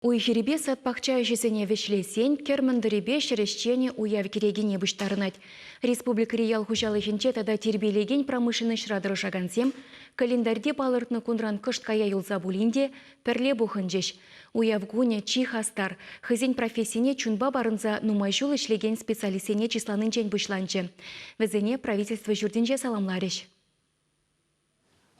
Уй жеребе сатпақча жесене вешлесен, кермендіребе шерешчене уяв керегене бұштарынат. Республика Риял хужалы жінче тада тербелеген промышленный шрадыры жагансем, календарде балыртны кундран кышт кая юлза булинде, перле бұхынжеш. Уяв гуня чихастар, хызен профессине чунба барынза нумай жол ішлеген специалисене числанынчен бұшланчы. Везене правительство жүрдінже саламларыш.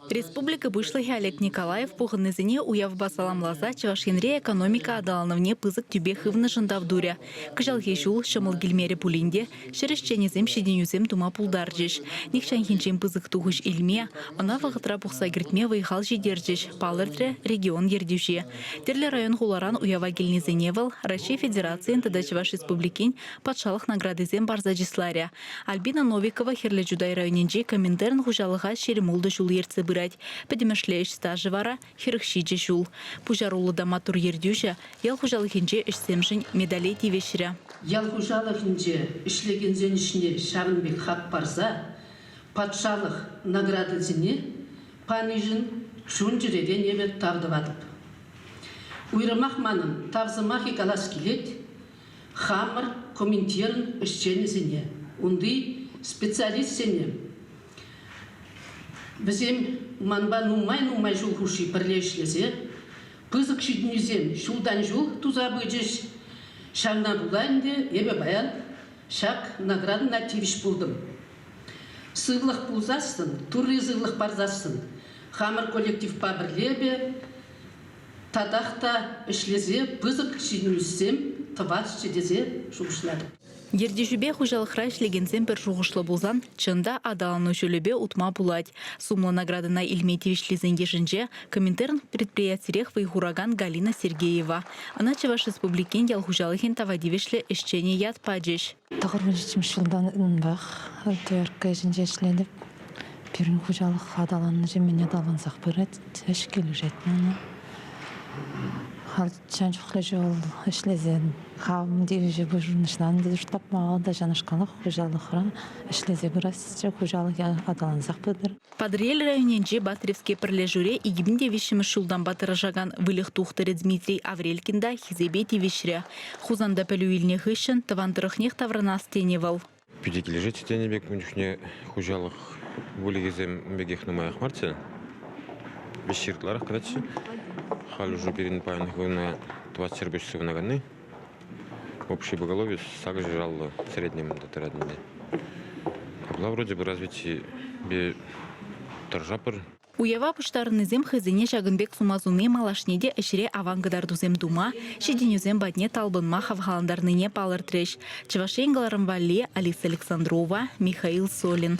Республика Бышлыхи Олег Николаев пухыннызыне уяв басаламлаза чавашенре экономика адалановне пызык тюбе хывны жындавдуря. Кыжалхи жул шамыл гильмере пулинде, шерешченезем шеденюзем тума пулдаржеш. Никшан хинчен пызык тугыш илме, она вағытра пухса гертме выйхал жидержеш, палыртре регион ердюше. Терле район хуларан уява гельнезеневал, Россия Федерации тада Чаваш Республикин патшалық наградызем барзаджисларя. Альбина Новикова херле жудай районенже комендерн хужалыға шеремулды жул ерцы бырать. Педемешлеш стажы вара хирықшиже жул. Пужарулы да матур ердюжа, ял хужалыхинже ішсемшін медалей тивешірі. Ял хужалыхинже ішлегензен ішіне шағынбек хақ барса, патшалық награды зіне панижін шун жүреден ебет тағдывадып. Уйрымақ тавзымақ екалас келет, хамыр комментерін ішчені зіне. Онды специалист зіне. Бізем манба нумай жул хуши бірлешлезе, пызык шиднюзем шулдан жул туза бөджеш, шаңна буланде ебе баян шак наградына тивиш булдым. Сыглық пулзасын, туры зыглық барзасын, хамыр коллектив па бірлебе, тадақта ішлезе пызык шиднюзем тывас чедезе жулшлады. Ердежубе хужалықра ішлегенсен бір жуғышлы болзан, чында адалану жөлебе утма булать. Сумлы наградына илметивишлезен ежінже коминтерн предприятирех вайхураган Галина Сергеева. Она Чаваш Республикен ял хужалықен тавадивишлі ішчене яд паджеш. Тағырбын жетіміш жылдан ұнбақ, өтіркі жінже ішледіп, бірін хужалық адаланы жемен адалансақ бірет, әшкелі жетмені. Халчан жүхлі жол ішлезен, қауым девежі бұжырнышлан дедіштап мағалда жанышқалық хужалықра ішлезе біраз хужалық адалансақ бұдыр. Падрель районенже Батревске пірлежуре игібінде вишімі шулдан батыры жаган вылық тухтыры Дмитрий Аврелькинда хизебе тевишре. Хузанда пәлі үйліне хышын тавандырықнех таврана стеневал. Педеки лежит стенебек мүнішіне хужалық вылегезем бегех нумаях марте. Бешшертларах кратче. Хал уже перед паяных на 24 часов на гоны. Общее поголовье сага жрало в среднем до тирадными. А была вроде бы развитие торжапыр. Уява пуштарынызем хызыне шагынбек сумазуны малашнеде әшіре авангадардузем дума, шеденюзем бадне талбынма хавхаландарныне палыртреш. Чавашенгаларым Валли, Алиса Александрова, Михаил Солин.